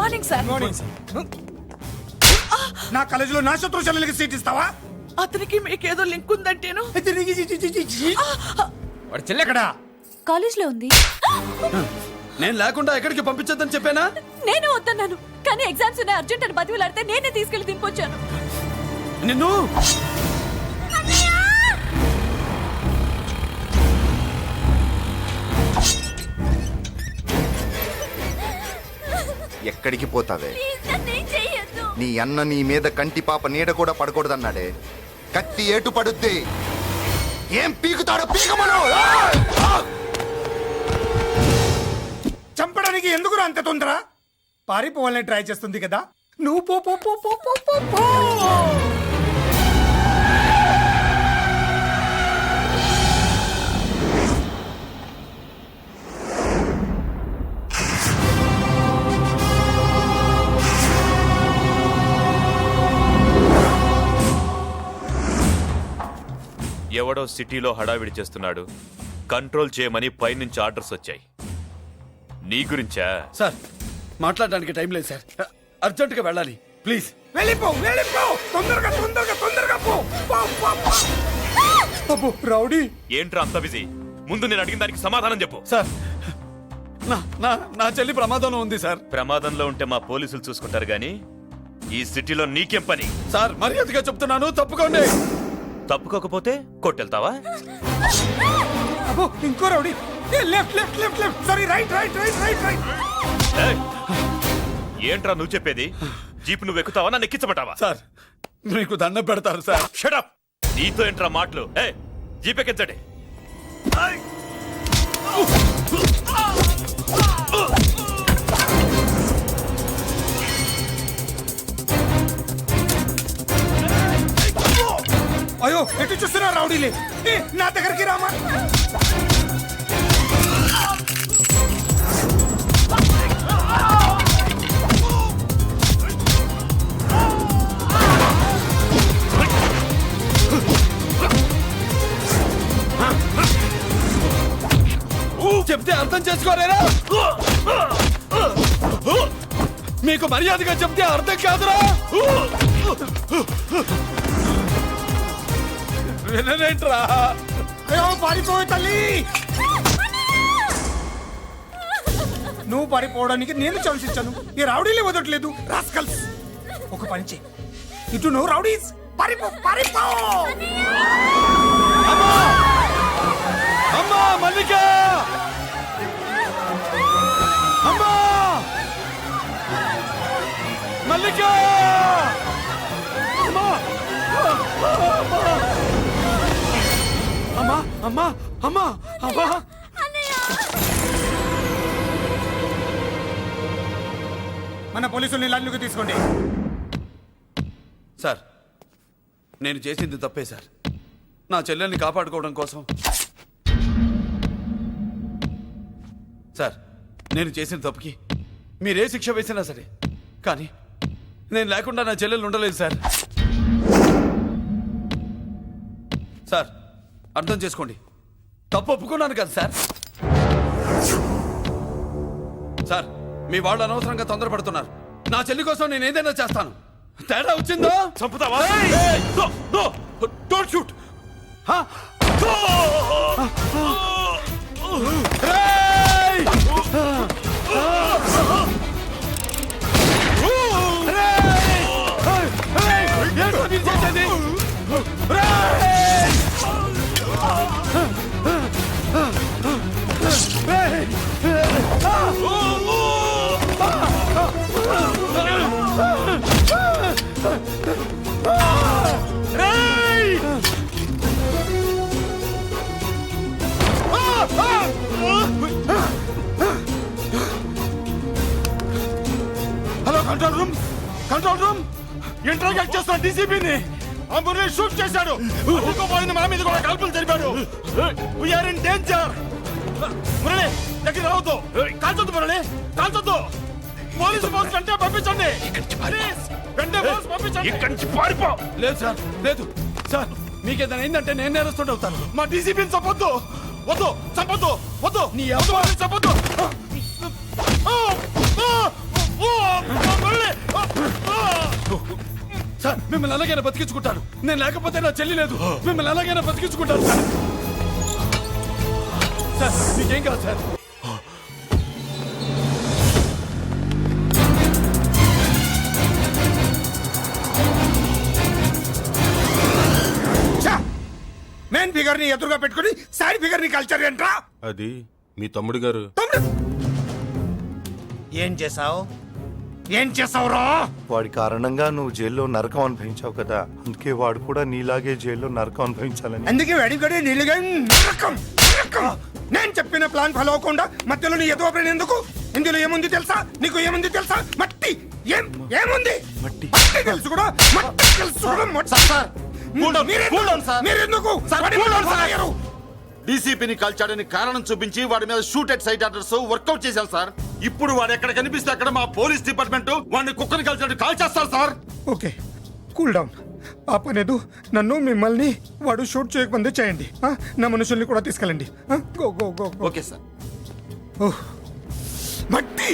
Morning sir. నా కాలేజీలో నా శత్రు చెల్లెలకి సీట్ ఇస్తావా? అతనికి మీకేదో లింక్ ఉందంటేను. వాడి చెల్లెక్కడా? కాలేజ్ లో ఉంది. నేను లేకుండా ఎక్కడికి పంపించొద్దని చెప్పానా? నేను వద్దన్నాను, కానీ ఎగ్జామ్స్ ఉన్నాయి అర్జెంట్ అని బతిలాడితే నేనే తీసుకెళ్లి దింపొచ్చాను. నిన్ను ఎక్కడికి పోతావే? నీ అన్న నీ మీద కంటి పాప నీడ కూడా పడకూడదన్నాడే. కత్తి ఏటు పడుద్ది. ఏం పీకుతాడో పీకమను. చంపడానికి ఎందుకు అంత తొందర? పారిపోవాలని ట్రై చేస్తుంది కదా. నువ్వు పో పో పో పో పో పో పో. ఎవడో సిటీలో హడావిడి చేస్తున్నాడు, కంట్రోల్ చేయమని పైనుంచి ఆర్డర్స్ వచ్చాయి. నీ గురించా? సార్ మాట్లాడడానికి టైం లేదు సార్, అర్జెంటుగా వెళ్ళాలి ప్లీజ్. వెళ్ళిపో వెళ్ళిపో, తొందరగా తొందరగా తొందరగా పో. అబ్బో రౌడీ. ఏంట్రా అంత బిజీ? ముందు నేను అడిగిన దానికి సమాధానం చెప్పు. సార్ నా చెల్లి ప్రమాదంలో ఉంది సార్. ప్రమాదంలో ఉంటే మా పోలీసులు చూసుకుంటారు గాని ఈ సిటీలో నీకేం పని? సార్ మర్యాదగా చెప్తున్నాను, తప్పుకోండి. తప్పుకోకపోతే కొట్టెళ్తావా? అబ్బో ఇంకో rowdy. Left left left left, sorry right right right right right. ఏంట్రా నువ్వు చెప్పేది? జీప్ నువ్వు ఎక్కుతావా, నన్ను ఎక్కించబట్టావా? సార్ మీకు దండం పెడతారు సార్. Shut up. నీతో ఏంట్రా మాటలు? జీప్ ఎక్కించండి. అయ్యో ఎటు చూస్తున్నా రౌడీలే. నా దగ్గరికి రామా. చెప్తే అర్థం చేసుకోలేరా? మీకు మర్యాదగా చెప్తే అర్థం కాదురా? వినరేంట్రా? అయ్యో పారిపోయే తల్లి. నువ్వు పారిపోవడానికి నేను ఛాన్స్ ఇచ్చాను, ఈ రౌడీలే వదలట్లేదు. రాస్కల్స్. ఒక పని చేయి, ఇటు నువ్వు రౌడీస్ పారిపో పారిపో. అమ్మా మల్లిక, అమ్మా మల్లిక, అమ్మా అమ్మా అమ్మా అమ్మా అమ్మా. మన పోలీసుల్ని లైన్లోకి తీసుకోండి. సార్ నేను చేసింది తప్పే సార్. నా చెల్లెల్ని కాపాడుకోవడం కోసం సార్ నేను చేసిన తప్పుకి మీరే శిక్ష వేసినా సరే, కానీ నేను లేకుండా నా చెల్లెలు ఉండలేదు సార్. సార్ అర్థం చేసుకోండి, తప్పు ఒప్పుకున్నాను కదా సార్. సార్ మీ వాళ్ళు అనవసరంగా తొందరపడుతున్నారు. నా చెల్లి కోసం నేను ఏదైనా చేస్తాను. తేడా వచ్చిందో చంపుతావా? Don't shoot. Hello control room, control room. Interrogate చేస్తున్న డీసీపీని మురళి షూట్ చేశాడు. పోయింది, మా మీద కూడా కాల్పులు జరిపాడు. We're in danger. మురళి దగ్గర రావద్దు, కాల్చొద్దు మురళి, కాల్చొద్దు. పోలీసు పోస్ట్ అంటే పంపించండి. వెంటనే పోలీసు పంపించండి. ఇక్కడి నుంచి పారిపో. లేదు సార్, లేదు సార్. మీకేదైనా అయిందంటే నేను నేరస్తుండే అవుతాను. మా డీసీపీని చంపొద్దు, వద్దు, చంపొద్దు, వద్దు, నీ ఎవరు చంపొద్దు. మిమ్మల్ని ఎలాగైనా బతికించుకుంటాను. నేను లేకపోతే నా చెల్లి లేదు. మిమ్మల్ని ఎలాగైనా బతికించుకుంటాను సార్. సార్ మీకేం కాదు సార్. మెయిన్ ఫిగర్ ని ఎదురుగా పెట్టుకుని సైడ్ ఫిగర్ ని కల్చర్ ఏంట్రా? అది మీ తమ్ముడు గారు. ఏం చేసావు? ఏం చేసావురా? వాడి కారణంగా నువ్వు జైల్లో నరకం అనుభవించావు కదా, అందుకే వాడు కూడా నీలాగే జైల్లో నరకం అనుభవించాలని. అందుకే వెడిగడి నీళ్ళుగా నరకం నరకం. నేను చెప్పిన ప్లాన్ ఫాలో అవ్వకుండా మధ్యలో నీ ఎదురు పడిన ఎందుకు? ఇందులో ఏముంది తెలుసా? నీకు ఏముంది తెలుసా? మట్టి. ఏముంది? మట్టి తెలుసు కూడా, మట్టి తెలుసు కూడా. డీసీపీని కాల్చాడని కారణం చూపించి వాడి మీద shoot at sight orders work out చేశాం సార్. ఇప్పుడు వాడు ఎక్కడ కనిపిస్తే అక్కడ మా పోలీస్ డిపార్ట్మెంట్ వాడిని కుక్కని కాల్చాడు కాల్ చేస్తారు సార్. Okay, cool down. ఆ పనేదు నన్ను మిమ్మల్ని వాడు షూట్ చేయకముందే చేయండి. నా మనుషుల్ని కూడా తీసుకెళ్ళండి. Go go go. Okay sir. Oh మట్టి.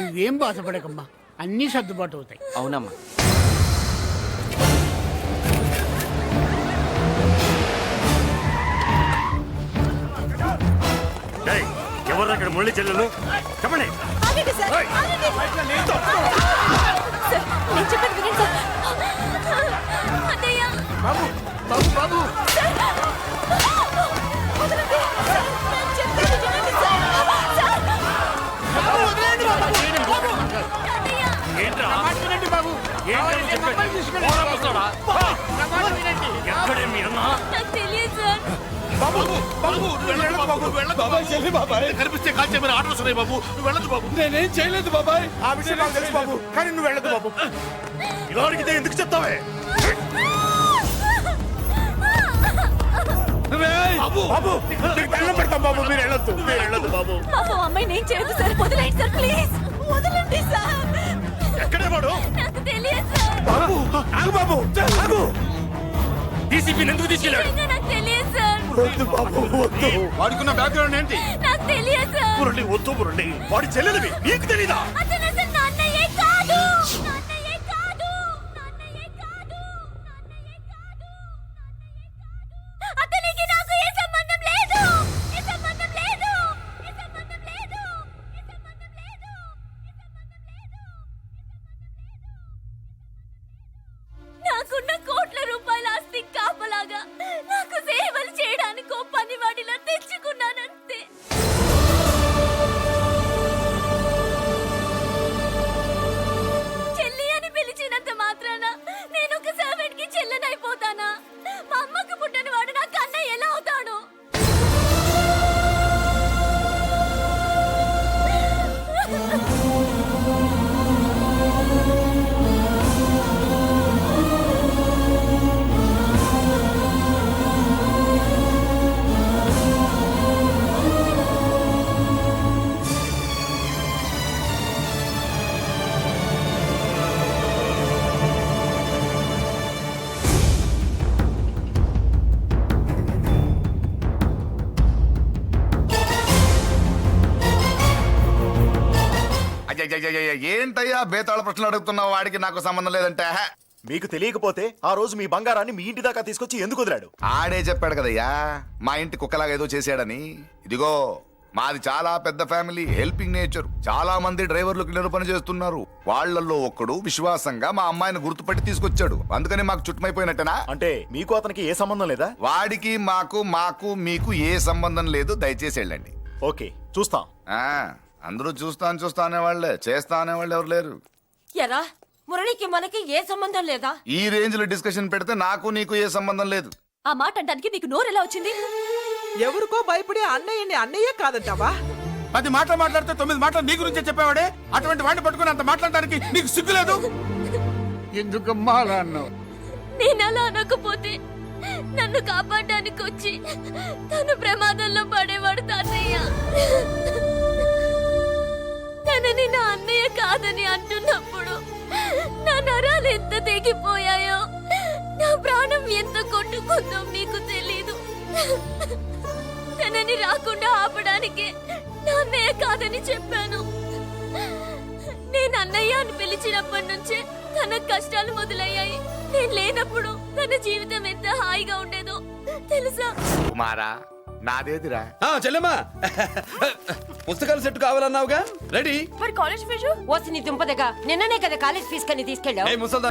నువ్వేం బాధపడకమ్మా, అన్నీ సర్దుబాటు అవుతాయి. అవునమ్మా. ఎవరు అక్కడ మురళి చెల్లెలు? చెప్పండి. ఆగండి సార్, ఆగండి. సార్, నేను చెప్పేది వినండి సార్. అన్నయ్య. బాబు బాబు బాబు వదలండి. సార్, నేను చెప్పేది వినండి సార్. లోపలికి తీసుకెళ్ళండి. నా మాట వినండి. ఎక్కడే మీ అన్న నాకు తెలియదు సార్. బాబు బాబు నువ్వు వెళ్ళొద్దు బాబు వెళ్ళదు బాబాయ్ చెల్లి బాబాయ్ కనిపిస్తే కాల్ చేయమని ఆర్డర్స్ ఉన్నాయి బాబు నువ్వు వెళ్ళదు బాబు నేనేం చేయలేదు బాబాయ్ ఆ విషయం నాకు తెలుసు బాబు, కానీ నువ్వు వెళ్ళదు బాబు. ఇలా అడిగితే ఎందుకు చెప్తావే బాబు బాబు నీకు దండం పెడతాం బాబు, మీరు వెళ్ళొద్దు. మీరు వెళ్ళదు బాబు మా అమ్మాయిని ఏం చేయొద్దు సార్. వదిలేండి సార్, ప్లీజ్ వదలండి సార్. ఎక్కడే వాడు నాకు తెలియదు సార్. బాబు ఆగు బాబు, ఆగు. డీసీపీని ఎందుకు తీసుకెళ్ళాడు నిజంగా నాకు తెలియదు సార్. వద్దు బాబు వద్దు. వాడుకున్న బ్యాక్గ్రౌండ్ ఏంటి నాకు తెలియదు సార్. మురళి వద్దు మురళి వాడి చెల్లెలివి నీకు తెలీదా అతను అసలు నా అన్నయ్యే కాదు. నా అన్నయ్యే కాదు. నా అన్నయ్యే కాదు. నా అన్నయ్యే కాదు. అతనికి నాకు ఏ సంబంధం లేదు. ఏ సంబంధం లేదు. ఏ సంబంధం లేదు. ఏ సంబంధం లేదు. నాకున్న కోట్ల రూపాయల ఆస్తి కాపలాగా నాకు సేవలు చేయడానికి ఓ పనివాడిలా తెచ్చుకున్నానంతే. చెల్లి అని పిలిచినంత మాత్రాన నేను ఒక సర్వెంట్ కి చెల్లెనైపోతానా? మా అమ్మకు పుట్టిన వాడు నాకు అన్నయ్య ఎలా అవుతాడు? అయ్యయ్యయ్యయ్య, ఏంటయ్యా బేతాళ ప్రశ్నలు అడుగుతున్నావు? వాడికి నాకు సంబంధం లేదంటే హ. మీకు తెలియకపోతే ఆ రోజు మీ బంగారాన్ని మీ ఇంటి దాకా తీసుకొచ్చి ఎందుకు వదిలాడు? ఆడే చెప్పాడు కదయ్యా మా ఇంటి కుక్కలాగా ఏదో చేశాడని. ఇదిగో మాది చాలా పెద్ద ఫ్యామిలీ, హెల్పింగ్ నేచర్. చాలా మంది డ్రైవర్లు క్లీనర్ పని చేస్తున్నారు. వాళ్ళల్లో ఒక్కడు విశ్వాసంగా మా అమ్మాయిని గుర్తుపట్టి తీసుకొచ్చాడు. అందుకని మాకు చుట్టుమైపోయినట్టేనా? అంటే మీకు అతనికి ఏ సంబంధం లేదా? వాడికి మాకు మీకు ఏ సంబంధం లేదు. దయచేసి వెళ్ళండి. ఓకే చూస్తాం. ఆ, అందరూ చూస్తా అనేవాళ్లే, చేస్తా అనేవాళ్ళు ఎవరు లేరు. ఎరా మురళికి మనకి ఏ సంబంధం లేదా? ఈ రేంజ్ లో డిస్కషన్ పెడితే నాకు నీకు ఏ సంబంధం లేదు. ఆ మాట అంటానికి నీకు నోరు ఎలా వచ్చింది? ఎవరికో భయపడి అన్నయ్యని అన్నయ్యే కాదంటావా? 10 మాటలు మాట్లాడితే 9 మాటలు నీ గురించే చెప్పేవాడే. అటువంటి వాడిని పట్టుకుని అంత మాట్లాడడానికి నీకు సిగ్గులేదు? ఎందుకమ్మా అలా అన్నావు? నేను అలా అనకపోతే నన్ను కాపాడడానికి వచ్చి తను ప్రమాదంలో పడేవాడు తాతయ్య. తనని నా అన్నయ్య కాదని అంటున్నప్పుడు నా నరాలు ఎంత తెగిపోయాయో, నా ప్రాణం ఎంత కొట్టుకుందో మీకు తెలీదు. తనని రాకుండా ఆపడానికి నా అన్నయ్య కాదని చెప్పాను. నేను అన్నయ్య అని పిలిచినప్పటి నుంచే తన కష్టాలు మొదలయ్యాయి. నేను లేనప్పుడు తన జీవితం ఎంత హాయిగా ఉండేదో తెలుసా? కుమారా, నాదేదిరా? చెల్లెమ్మా పుస్తకాల సెట్ కావాలన్నావుగా, రెడీ. మరి కాలేజ్ ఫీజు? ఓసి నీ దుంపదగా నిన్ననే కదా కాలేజ్ ఫీజు కని తీసుకెళ్ళావు. ముసల్దా